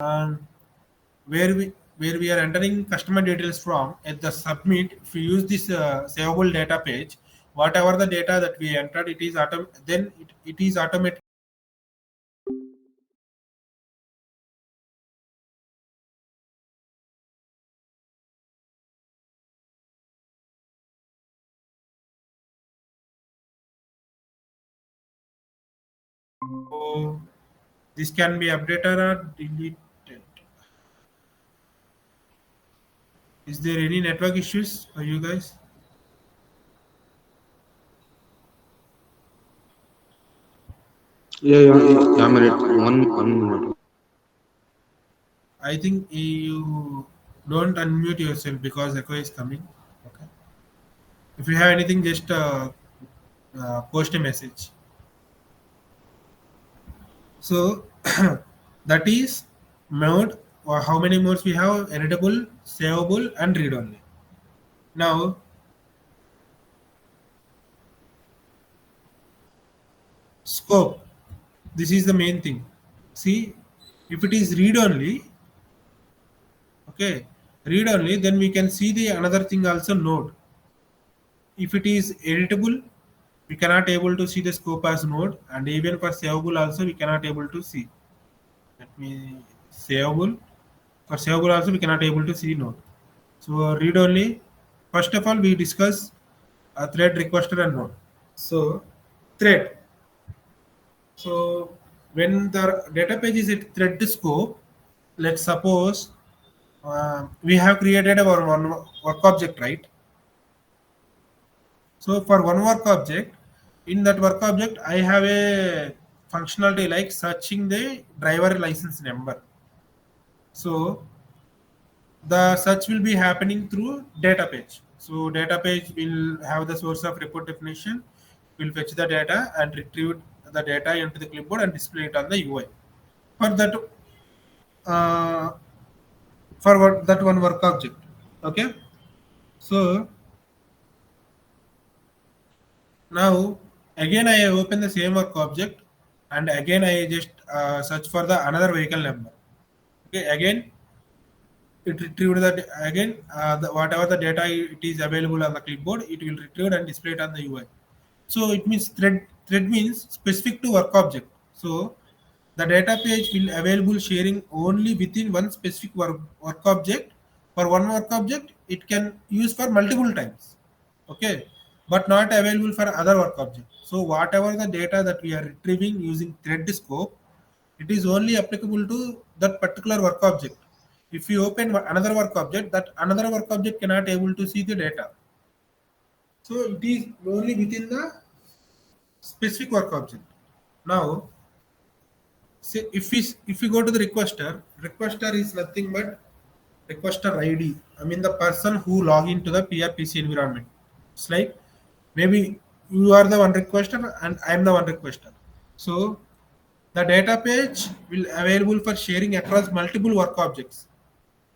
and where we are entering customer details from at the submit. If we use this savable data page, whatever the data that we entered, it is it is automatic. So this can be updated or deleted. Is there any network issues for you guys? Yeah, I'm at one minute. I think you don't unmute yourself because echo is coming. Okay. If you have anything, just post a message. So that is mode. Or how many modes we have? Editable, savable, and read only. Now scope. This is the main thing. See, if it is read only, okay, read only, then we can see the another thing also node. If it is editable, we cannot able to see the scope as node, and even for savable also we cannot able to see. Let me savable. For savable also we cannot able to see node. So read only. First of all, we discuss a thread requester and node. So thread. So when the data page is at thread scope, let's suppose we have created our one work object, right? So for one work object, in that work object, I have a functionality like searching the driver license number. So the search will be happening through data page. So data page will have the source of report definition, will fetch the data and retrieve the data into the clipboard and display it on the UI. For that, uh, that one work object. Okay. So now again I open the same work object and again I just search for the another vehicle number. Okay, again it retrieved that again whatever the data it is available on the clipboard, it will retrieve and display it on the UI. So it means thread means specific to work object. So the data page will available sharing only within one specific work object. For one work object, it can use for multiple times. Okay, but not available for other work object. So whatever the data that we are retrieving using thread scope, it is only applicable to that particular work object. If you open another work object, that another work object cannot able to see the data. So it is only within the specific work object. Now, say if we go to the requester is nothing but requester ID. I mean the person who log into the PRPC environment. It's like maybe you are the one requester and I am the one requester. So the data page will available for sharing across multiple work objects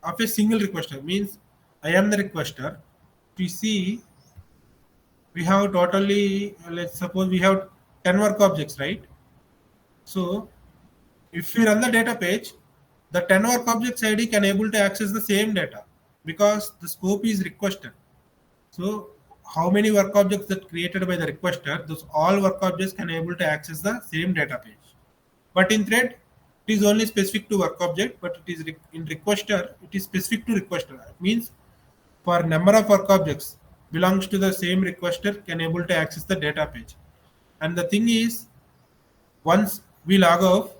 of a single requester. Means I am the requester. We see we have totally let's suppose we have 10 work objects, right? So if we run the data page, the 10 work objects ID can able to access the same data because the scope is requested. So how many work objects that created by the requester, those all work objects can able to access the same data page. But in thread, it is only specific to work object, but it is in requester, it is specific to requester. It means for number of work objects belongs to the same requester can able to access the data page. And the thing is, once we log off,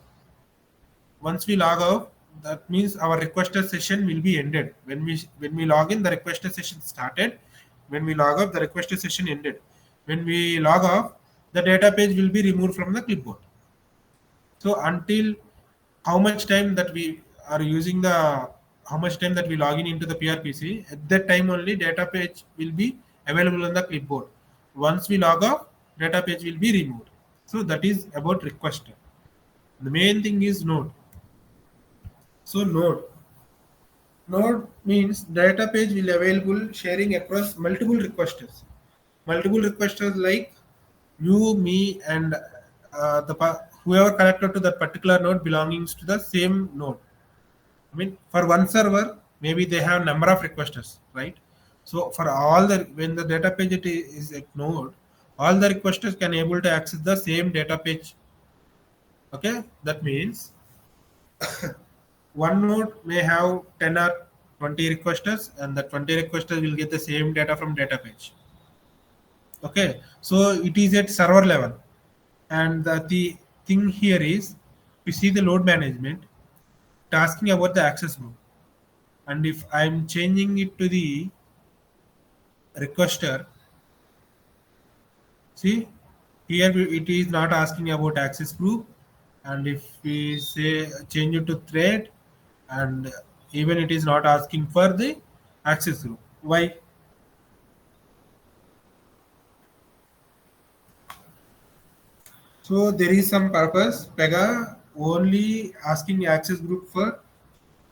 once we log out, that means our requester session will be ended. When we log in, the requester session started. When we log off, the requester session ended. When we log off, the data page will be removed from the clipboard. So until how much time that we are using the how much time that we log in into the PRPC, at that time only data page will be available on the clipboard. Once we log off, data page will be removed. So that is about requester. The main thing is node. So node means data page will available sharing across multiple requesters. Multiple requesters like you, me, and whoever connected to that particular node belongings to the same node. I mean, for one server, maybe they have number of requesters, right? So for all the when the data page is ignored, all the requesters can able to access the same data page. Okay, that means one node may have 10 or 20 requesters, and the 20 requesters will get the same data from data page. Okay, so it is at server level, and the thing here is, we see the load management tasking about the access group, and if I'm changing it to the requester, see here it is not asking about access group, and if we say change it to thread, and even it is not asking for the access group. Why? So there is some purpose. Pega only asking access group for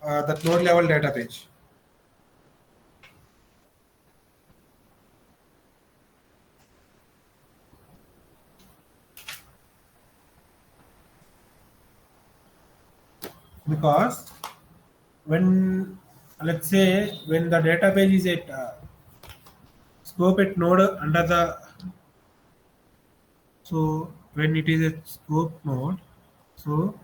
that node level data page, because when, let's say, when the data page is at scope at node under the, so when it is a scope node, so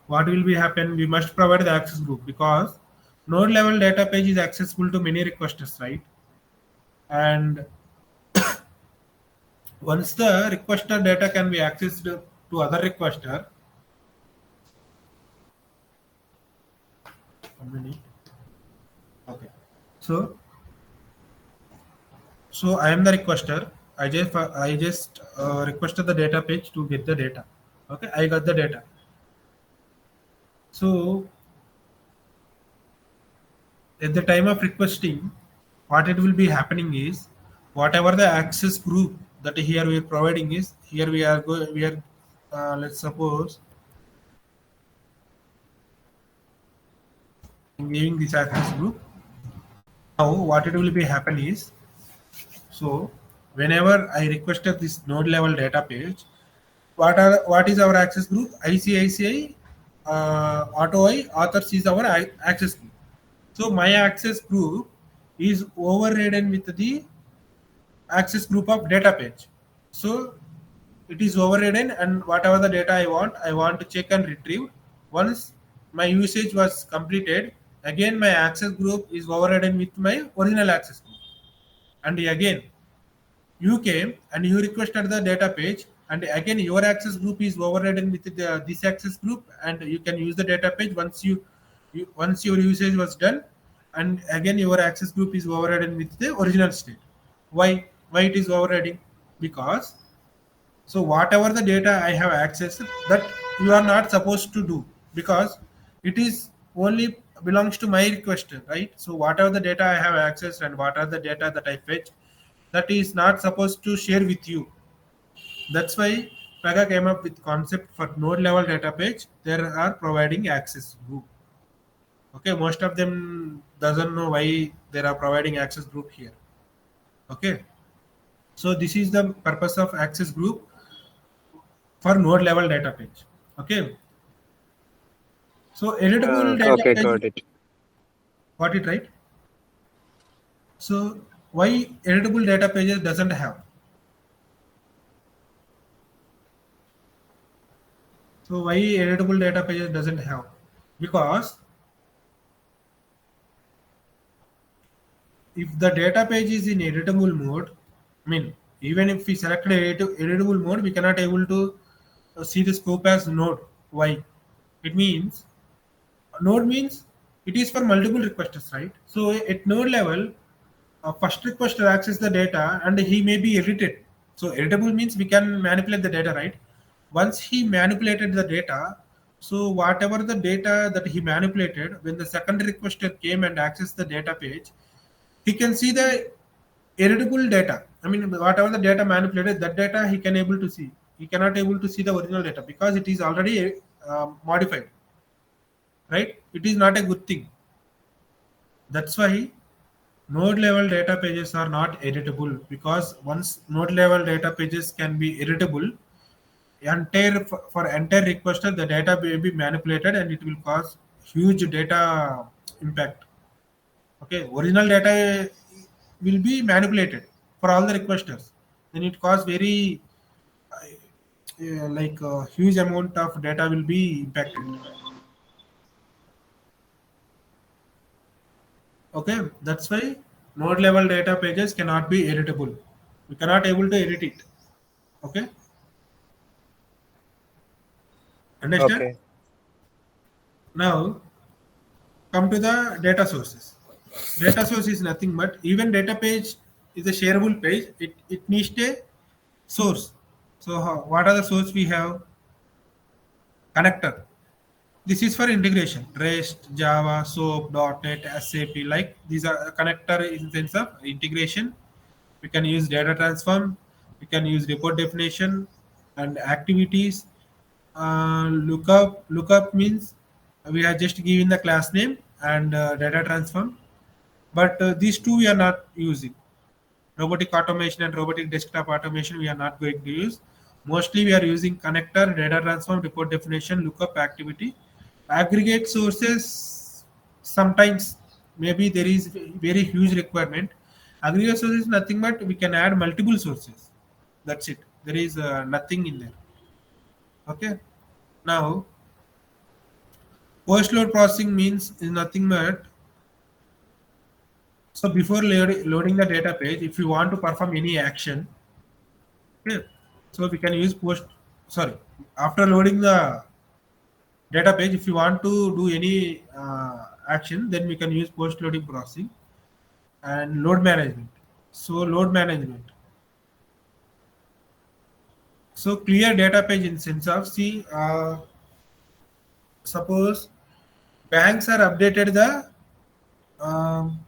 what will be happen? We must provide the access group, because node level data page is accessible to many requesters, right? And once the requester data can be accessed to other requester, one minute. Okay. So I am the requester. I just requested the data page to get the data. Okay, I got the data. So at the time of requesting, what it will be happening is, whatever the access group that here we are providing is, here we are let's suppose giving this access group. Now what it will be happen is, so whenever I requested this node level data page, what is our access group? ICICI auto I authors is our access group. So my access group is overridden with the access group of data page. So it is overridden, and whatever the data I want to check and retrieve. Once my usage was completed, again my access group is overridden with my original access group. And again, you came and you requested the data page, and again your access group is overridden with this access group, and you can use the data page once once your usage was done, and again your access group is overridden with the original state. Why it is overriding? Because, so whatever the data I have accessed, that you are not supposed to do, because it is only belongs to my requester, right? So whatever the data I have accessed and what are the data that I fetch, that is not supposed to share with you. That's why Pega came up with concept for node level data page. There are providing access group. Okay, most of them doesn't know why they are providing access group here. Okay, so this is the purpose of access group for node level data page. Okay, so editable data Okay, page, got it. got it right? So why editable data pages doesn't have? So why editable data pages doesn't have? Because if the data page is in editable mode, I mean, even if we select editable mode, we cannot able to see the scope as node. Why? It means node means it is for multiple requesters, right? So at node level, first requester access the data and he may be edited. So editable means we can manipulate the data, right? Once he manipulated the data, so whatever the data that he manipulated, when the second requester came and accessed the data page, he can see the editable data. I mean, whatever the data manipulated, that data he can able to see. He cannot able to see the original data because it is already modified, right? It is not a good thing. That's why node level data pages are not editable, because once node level data pages can be editable, entire for entire requester the data will be manipulated and it will cause huge data impact. Okay, original data will be manipulated for all the requesters. Then it cause very huge amount of data will be impacted. Okay, that's why node level data pages cannot be editable. We cannot able to edit it. Okay, understand? Okay. Now come to the data sources. Data source is nothing but even data page is a shareable page. It needs a source. So what are the source we have? Connector. This is for integration. REST, Java, SOAP, .NET, SAP. Like these are connector in sense of integration. We can use data transform. We can use report definition and activities. Lookup means we are just giving the class name and data transform. But these two we are not using. Robotic automation and robotic desktop automation we are not going to use. Mostly we are using connector, data transform, report definition, lookup activity. Aggregate sources sometimes maybe there is very huge requirement. Aggregate sources is nothing but we can add multiple sources. That's it. There is nothing in there. Okay. Now post load processing means is nothing but so before loading the data page, if you want to perform any action, okay, so we can use post. Sorry, after loading the data page, if you want to do any action, then we can use post loading processing and load management. So load management. So clear data page in sense of see, suppose banks are updated um,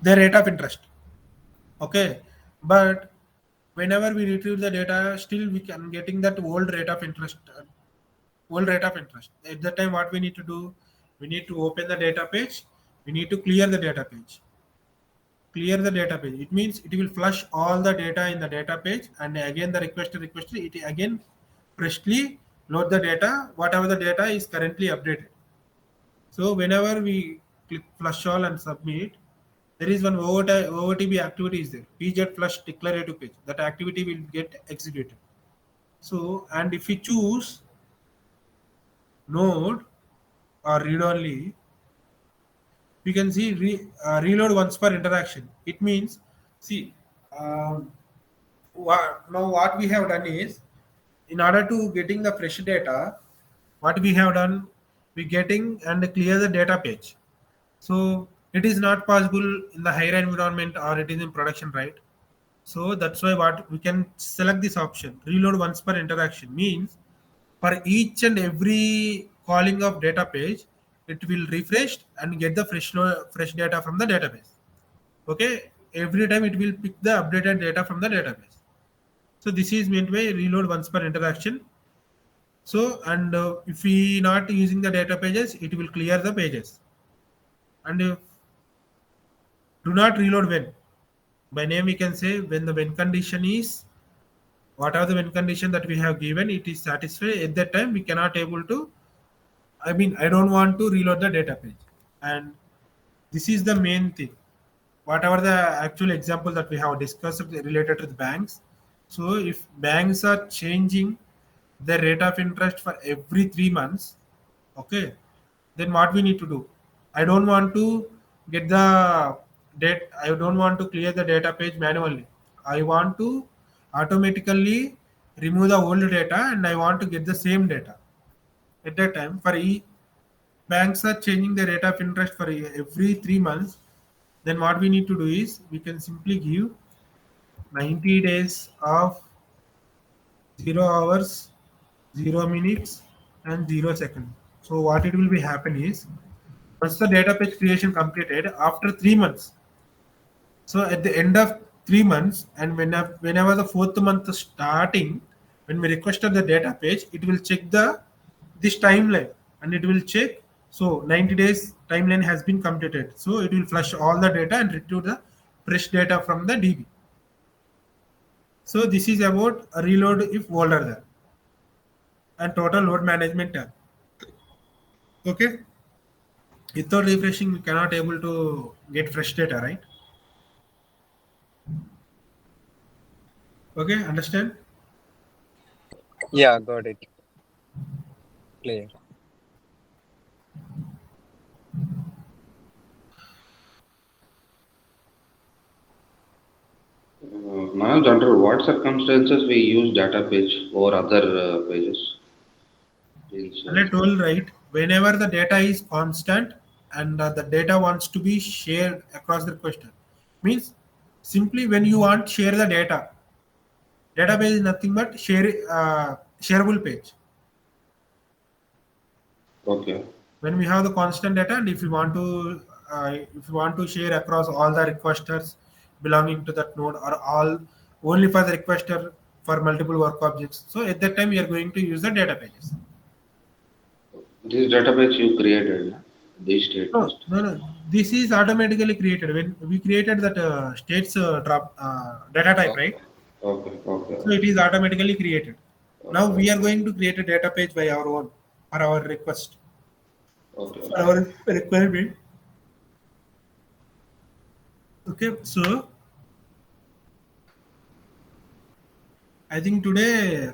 the rate of interest. Okay, but whenever we retrieve the data, still we can getting that old rate of interest. Old rate of interest. At that time, what we need to do? We need to open the data page. We need to clear the data page. Clear the data page. It means it will flush all the data in the data page, and again the requester it again freshly load the data. Whatever the data is currently updated. So whenever we click flush all and submit, there is one OOTB activity is there. PZ flush declarative page. That activity will get executed. So and if we choose node or read only, we can see reload once per interaction. It means see um, now what we have done is in order to getting the fresh data, what we have done, we getting and clear the data page. So it is not possible in the higher environment or it is in production, right? So that's why what we can select this option. Reload once per interaction means for each and every calling of data page, it will refresh and get the fresh data from the database. Okay, every time it will pick the updated data from the database. So this is meant by reload once per interaction. So and if we not using the data pages, it will clear the pages. And do not reload when. By name we can say when the when condition is what are the when condition that we have given it is satisfied at that time we cannot able to I don't want to reload the data page. And this is the main thing. Whatever the actual example that we have discussed related to the banks. So if banks are changing the rate of interest for every 3 months, okay, then what we need to do? I don't want to get the date. I don't want to clear the data page manually. I want to automatically remove the old data and I want to get the same data. At that time, for banks are changing the rate of interest for every 3 months, then what we need to do is we can simply give 90 days of 0 hours, 0 minutes, and 0 seconds. So what it will be happen is once the data page creation completed after 3 months. So at the end of 3 months, and whenever the fourth month starting, when we requested the data page, it will check the this timeline and it will check. So 90 days timeline has been completed. So it will flush all the data and retrieve the fresh data from the DB. So this is about a reload if older than. and total load management tab. Okay, without refreshing, we cannot able to get fresh data, right? Okay, understand? Yeah, got it. Clear. Manoj, under what circumstances we use data page or other pages? Please And I explain. told right, whenever the data is constant and the data wants to be shared across the question, means simply when you want share the data, database is nothing but shareable page. Okay. When we have the constant data, and if you want to share across all the requesters belonging to that node or all only for the requester for multiple work objects, so at that time we are going to use the data pages. This database you created, na? This state No, list. no, no. This is automatically created when we created that states drop data type, right? Okay. Okay. Okay. So it Okay. is automatically created. Now Okay. we are going to create a data page by our own for our request Okay. for Okay. our requirement. Okay, so I think today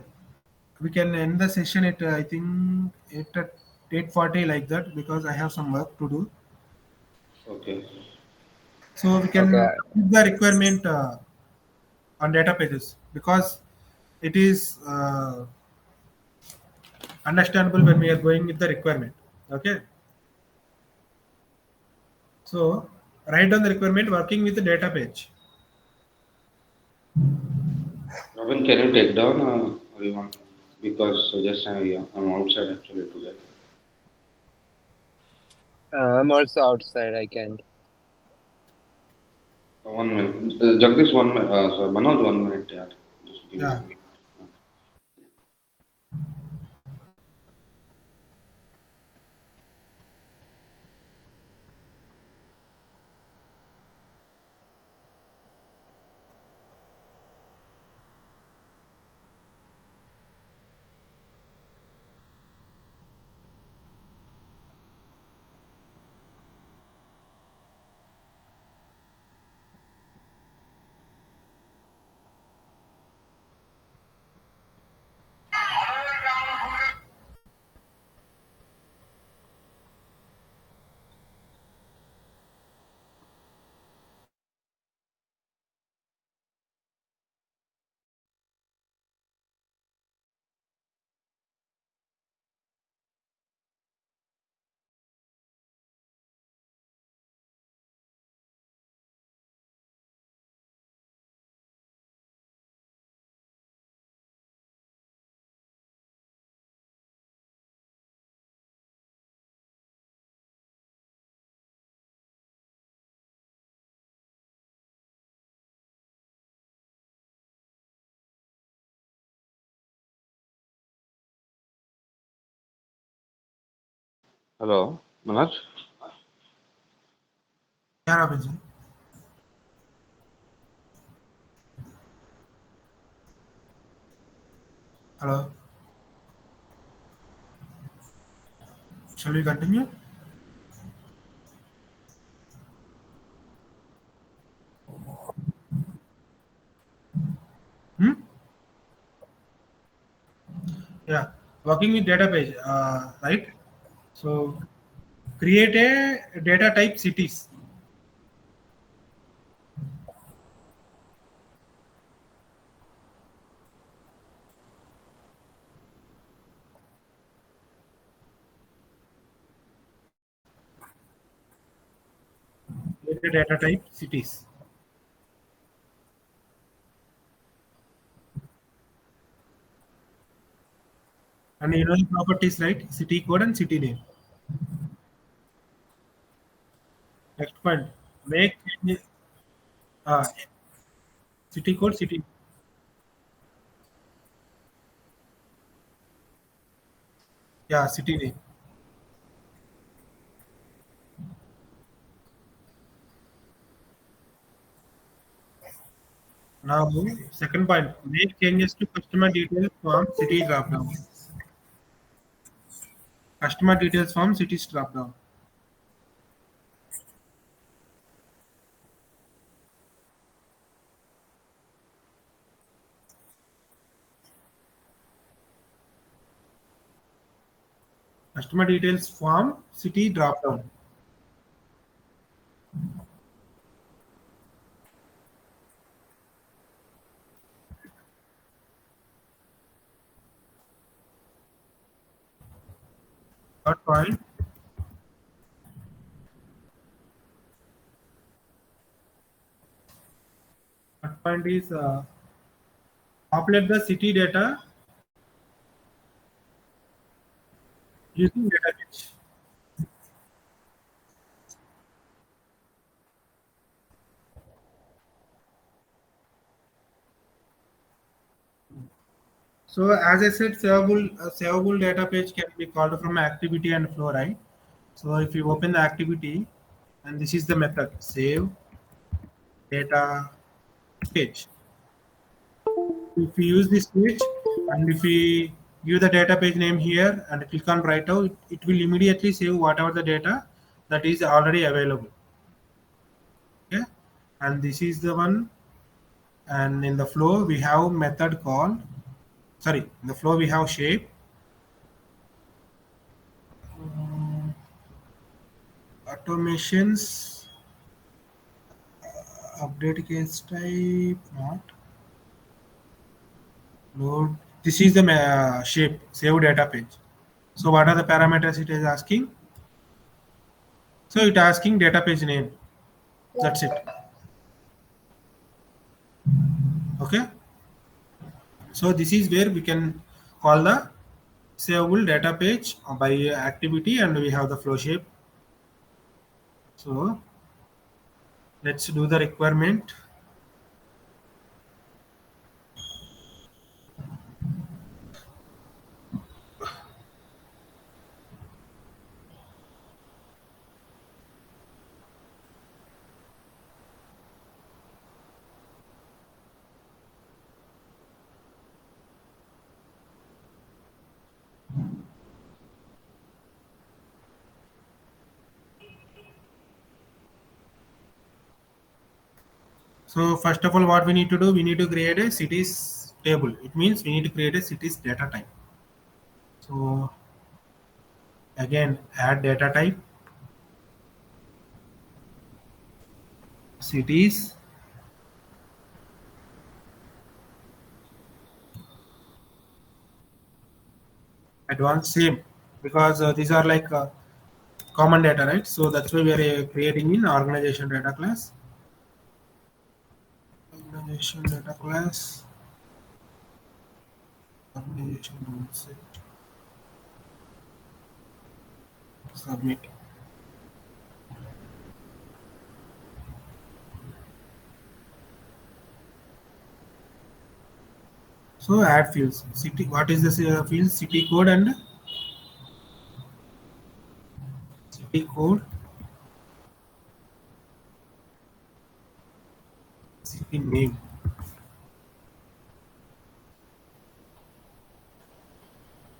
we can end the session at I think at 8:40 like that because I have some work to do. Okay. So we can Okay. put the requirement on data pages because it is understandable when we are going with the requirement. Okay, so write down the requirement working with the data page. Robin, can you take down or you want? Because just yeah, I'm outside actually today. I'm also outside. I can't. 1 minute. Jagdish, 1 minute. Sorry, Manoj, 1 minute. Yeah. Just give me Yeah. 1 minute. Hello, Manoj. Yeah, Robinson. Hello. Shall we continue? Hmm? Yeah. Working with data page, right? So create a data type cities. Create a data type cities. And you know the properties, right? City code and city name. Next point. Make changes. Uh, city code, city. Yeah, city name. Now, second point. Make changes to customer details from city dropdown. Customer details form cities drop down. Customer details form city drop down. Third point. Third point is populate the city data using data fetch. So as I said, savable data page can be called from activity and flow, right? So if you open the activity, and this is the method save data page. If we use this page, and if we give the data page name here and click on write out, it will immediately save whatever the data that is already available. Okay, and this is the one. And in the flow we have method called, sorry, in the flow we have shape, automations, update case type, not load. This is the shape save data page. So what are the parameters it is asking? So it asking data page name. That's it. Okay. So this is where we can call the savable data page by activity, and we have the flow shape. So let's do the requirement. So first of all, what we need to do, we need to create a cities table. It means we need to create a cities data type. So again, add data type, cities, advanced same, because these are like common data, right? So that's why we are creating in organization data class. Organization data class, organization set, submit. So add fields. City. What is this field? City code and city code, city name.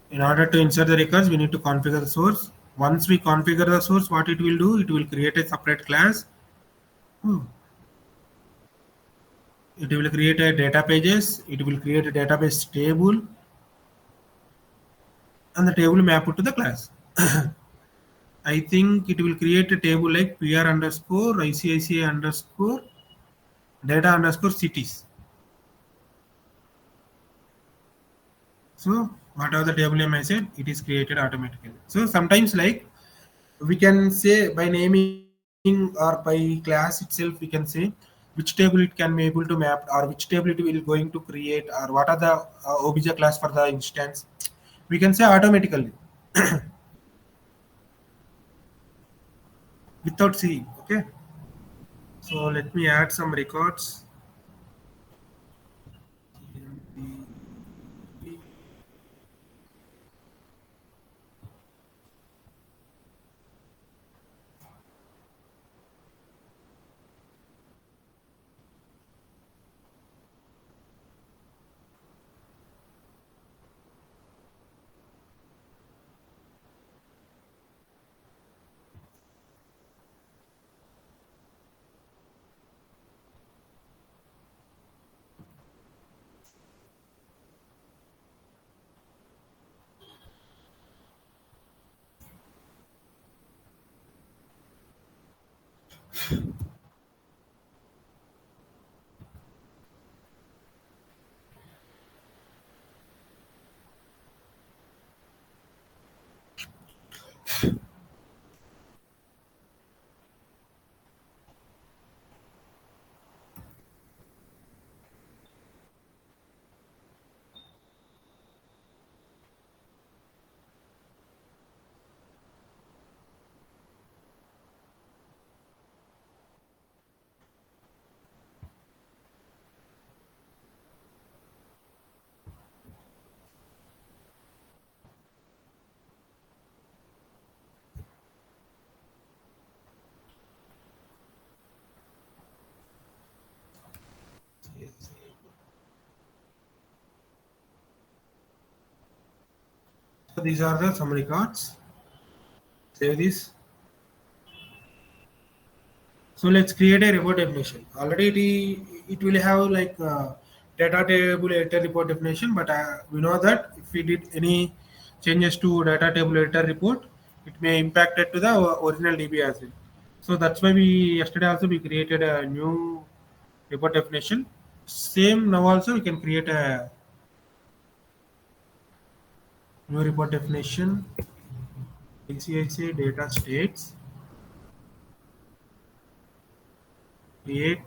In order to insert the records, we need to configure the source. Once we configure the source, what it will do, it will create a separate class. Hmm. It will create a data pages. It will create a database table, and the table map it to the class. I think it will create a table like PR underscore ICICI underscore data underscore cities. So whatever the table name I said, it is created automatically. So sometimes like we can say by naming or by class itself, we can say which table it can be able to map, or which table it will going to create, or what are the obj class for the instance. We can say automatically without seeing. Okay. So let me add some records. So these are the some records. Save this. So let's create a report definition. Already it will have like data table editor report definition, but we know that if we did any changes to data table editor report, it may impact it to the original DB as well. So that's why we yesterday also we created a new report definition. Same now also we can create a new report definition. ACIC data states create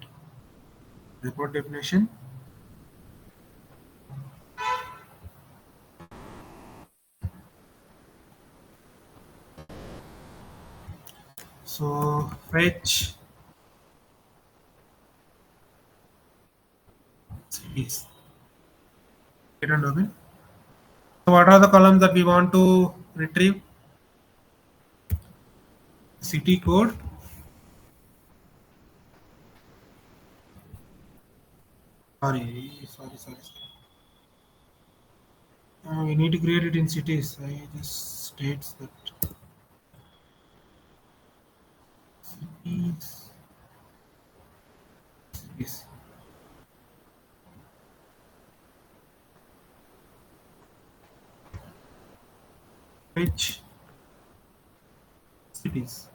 report definition. So fetch cities. Hit and open. So what are the columns that we want to retrieve? City code. Sorry. We need to create it in cities. I just states that cities. Cities. Which cities?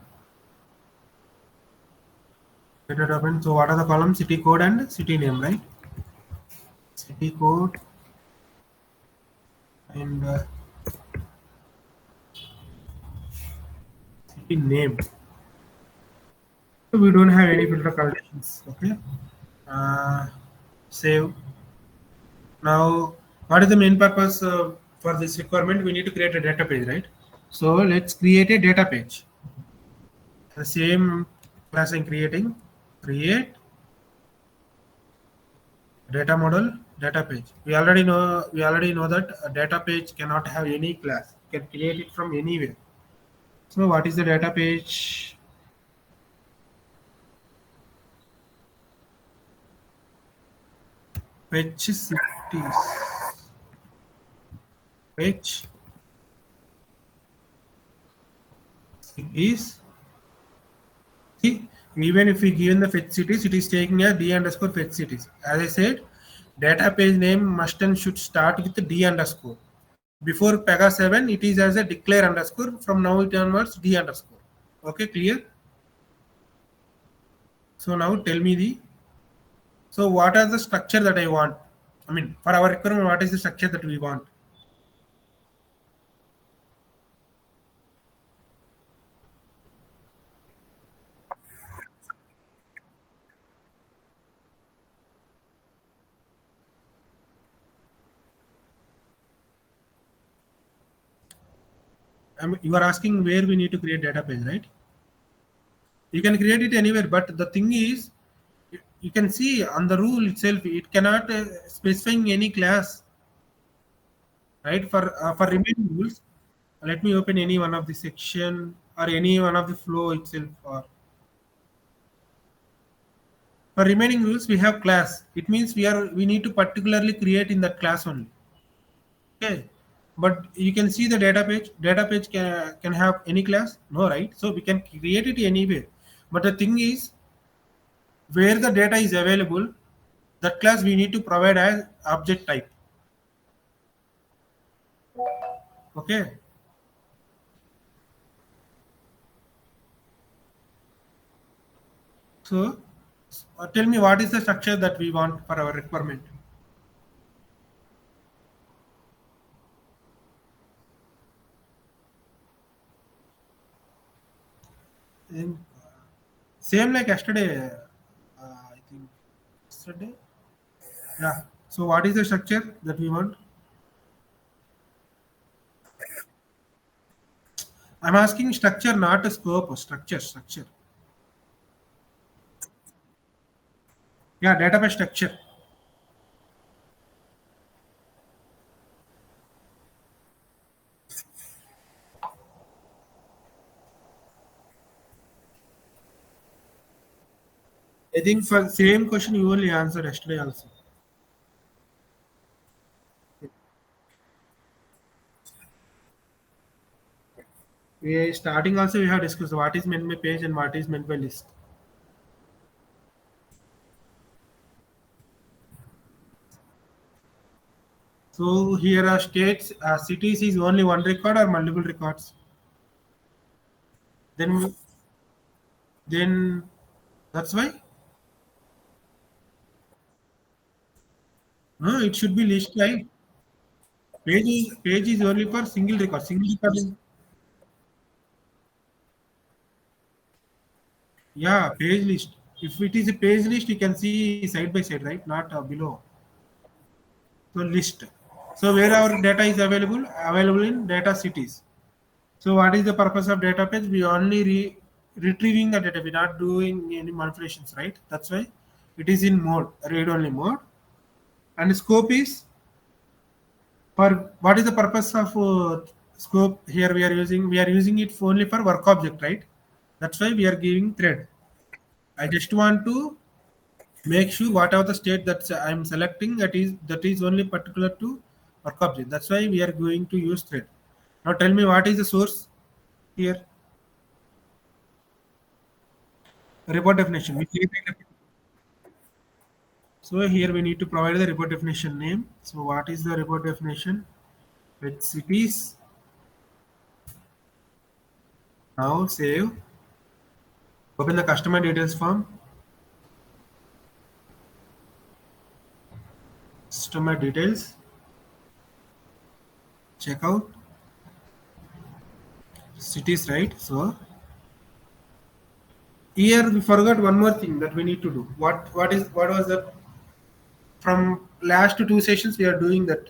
Hit and open. So what are the columns? City code and city name, right? City code and city name. So we don't have any filter conditions. Okay. Uh, Save. Now, what is the main purpose for this requirement? We need to create a data page, right? So let's create a data page. The same class I'm creating. Create data model data page. We already know that a data page cannot have any class. You can create it from anywhere. So what is the data page? Page cities. Page cities. See, even if we given the fetch cities, it is taking a d underscore fetch cities. As I said, data page name must and should start with the d underscore. Before Pega 7, it is as a declare underscore. From now it onwards, d underscore. Okay, clear? So now tell me the. So what are the structure that I want? I mean, for our requirement, what is the structure that we want? I mean, you are asking where we need to create data page, right? You can create it anywhere, but the thing is, you can see on the rule itself, it cannot specifying any class, right? For remaining rules, let me open any one of the section or any one of the flow itself. Or for remaining rules, we have class. It means we need to particularly create in that class only. Okay, but you can see the data page. Data page can have any class, no, right? So we can create it anywhere. But the thing is, where the data is available, that class we need to provide as object type. Okay. So tell me what is the structure that we want for our requirement. In, same like yesterday. I think yesterday. Yeah. So what is the structure that we want? I'm asking structure, not a scope. Structure, structure. Yeah, database structure. I think for same question you only answered yesterday also. We starting also we have discussed what is meant by page and what is meant by list. So here are states, cities is only one record or multiple records. Then that's why no, it should be list right. Page is only for single record. Single record is yeah page list. If it is a page list, you can see side by side, right? Not below. So list. So where our data is available? Available in data cities. So what is the purpose of database? We only retrieving the data. We're not doing any manipulations, right? That's why it is in mode, read only mode. And scope is for what is the purpose of scope here we are using it only for work object, right? That's why we are giving thread. I just want to make sure whatever the state that I'm selecting that is only particular to work object. That's why we are going to use thread. Now tell me what is the source here? Report definition. So here we need to provide the report definition name. So what is the report definition? With cities. Now save. Open the customer details form. Customer details. Check out cities, right? So here we forgot one more thing that we need to do. What was that? From last two sessions we are doing that.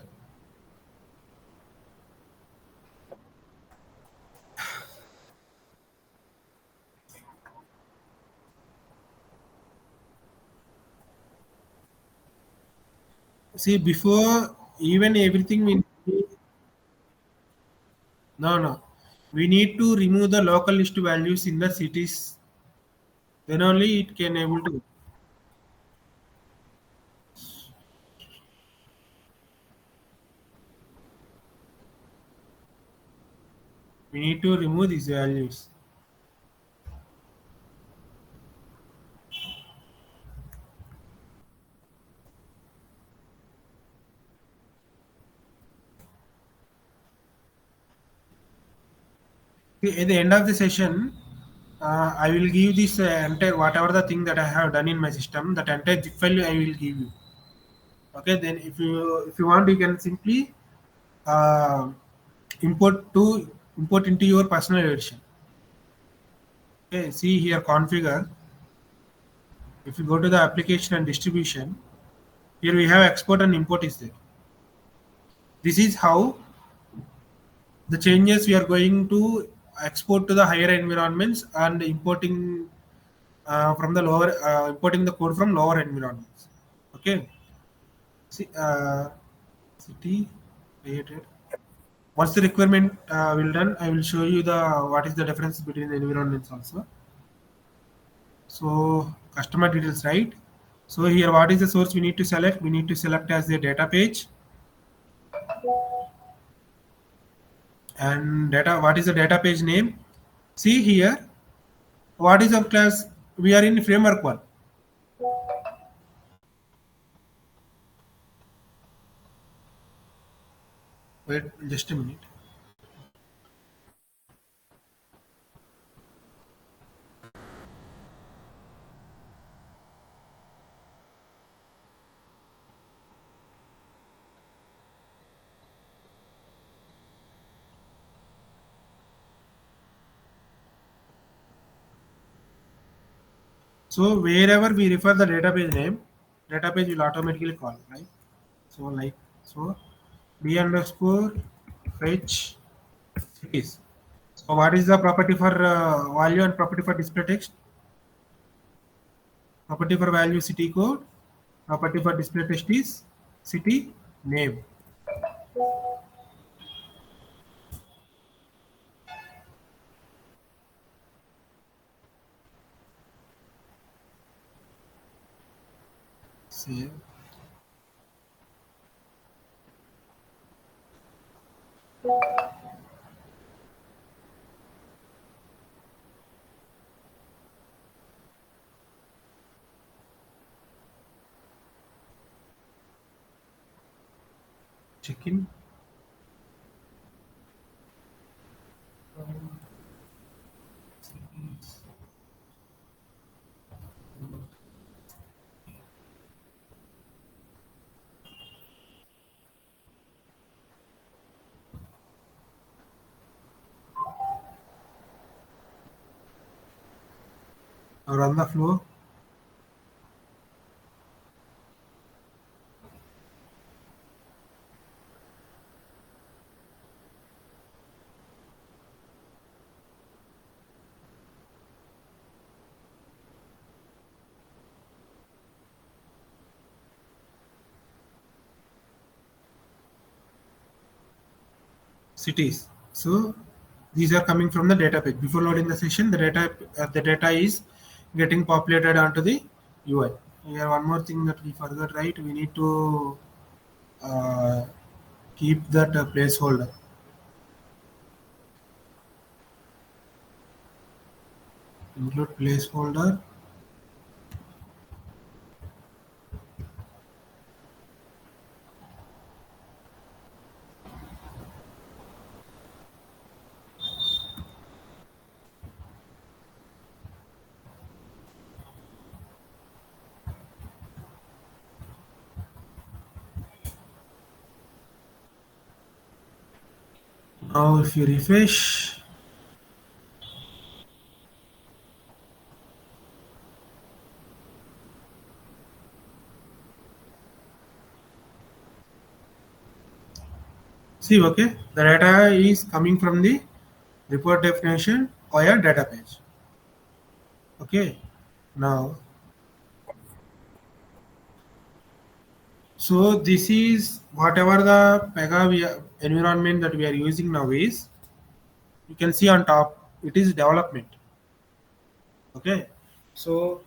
See before even everything no, we need to remove the local list values in the cities. Then only it can able to. We need to remove these values. See, at the end of the session, I will give this entire whatever the thing that I have done in my system. That entire zip file I will give you. Okay, then if you want, you can simply uh, import into your personal edition. Okay, see here configure. If you go to the application and distribution, here we have export and import is there. This is how the changes we are going to export to the higher environments and importing from the lower importing the code from lower environments. Okay, see city created. Once the requirement will done, I will show you the what is the difference between the environments also. So customer details, right? So here what is the source we need to select? We need to select as the data page and data. What is the data page name? See here what is of class we are in framework one. Wait just a minute. So wherever we refer the database name, database will automatically call, right? So like so, b underscore fetch cities. So what is the property for value and property for display text? Property for value city code. Property for display text is city name. Save. Check in. Run the flow. Cities. So these are coming from the data page. Before loading the session, the data is getting populated onto the UI. Here one more thing that we forgot, right? We need to uh, keep that placeholder. Include placeholder. Now if you refresh, see, okay, the data is coming from the report definition via data page. Okay, now, so this is whatever the Pega environment that we are using now is, you can see on top, it is development. Okay, so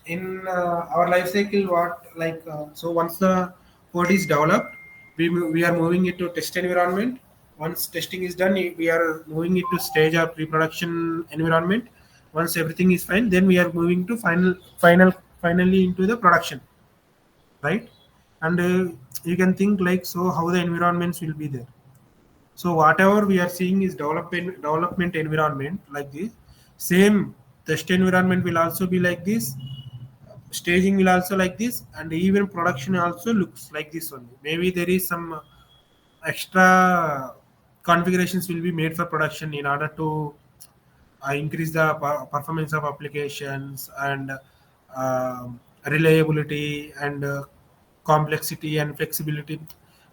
in our life cycle, what like so once the code is developed, we are moving it to test environment. Once testing is done, we are moving it to stage or pre-production environment. Once everything is fine, then we are moving to finally into the production, right? And you can think like, so how the environments will be there. So whatever we are seeing is development environment like this. Same test environment will also be like this. Staging will also like this, and even production also looks like this only. Maybe there is some extra configurations will be made for production in order to increase the performance of applications and reliability and complexity and flexibility.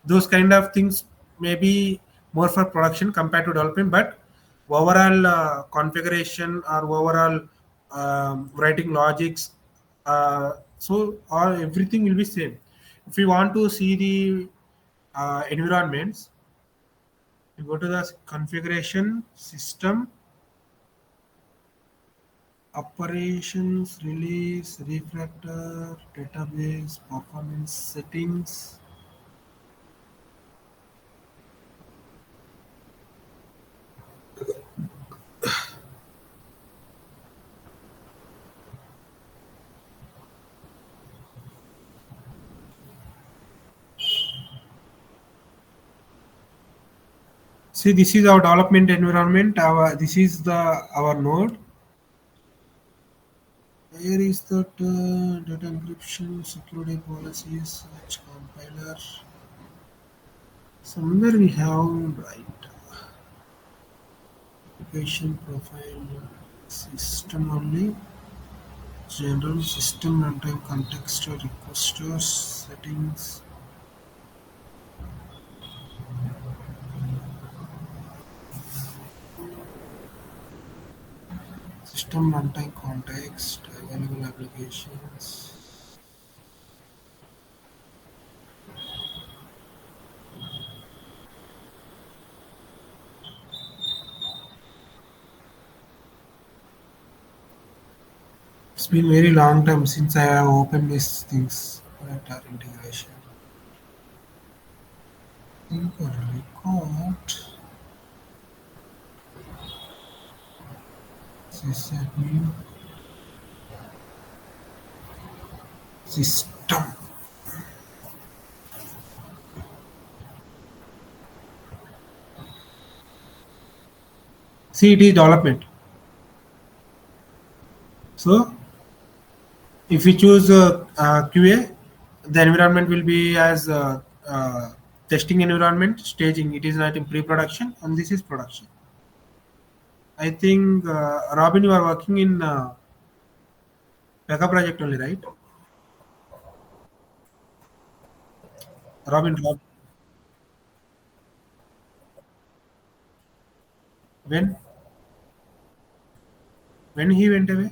Those kind of things may be more for production compared to development, but overall configuration or overall writing logics, so all everything will be same. If you want to see the environments, you go to the configuration system, operations, release, refactor, database, performance settings. See, this is our development environment. This is the our node. Where is that data encryption, security policies, which compiler? Somewhere we have right application profile system only. General system runtime context requesters settings. System runtime context, available applications. It's been very long time since I have opened these things. Data integration. Think or record. Sysadmin. System. See, it is development. So, if we choose QA, the environment will be as testing environment, staging. It is not in pre-production, and this is production. I think Robin, you are working in Pega project only, right? Robin, when when he went away?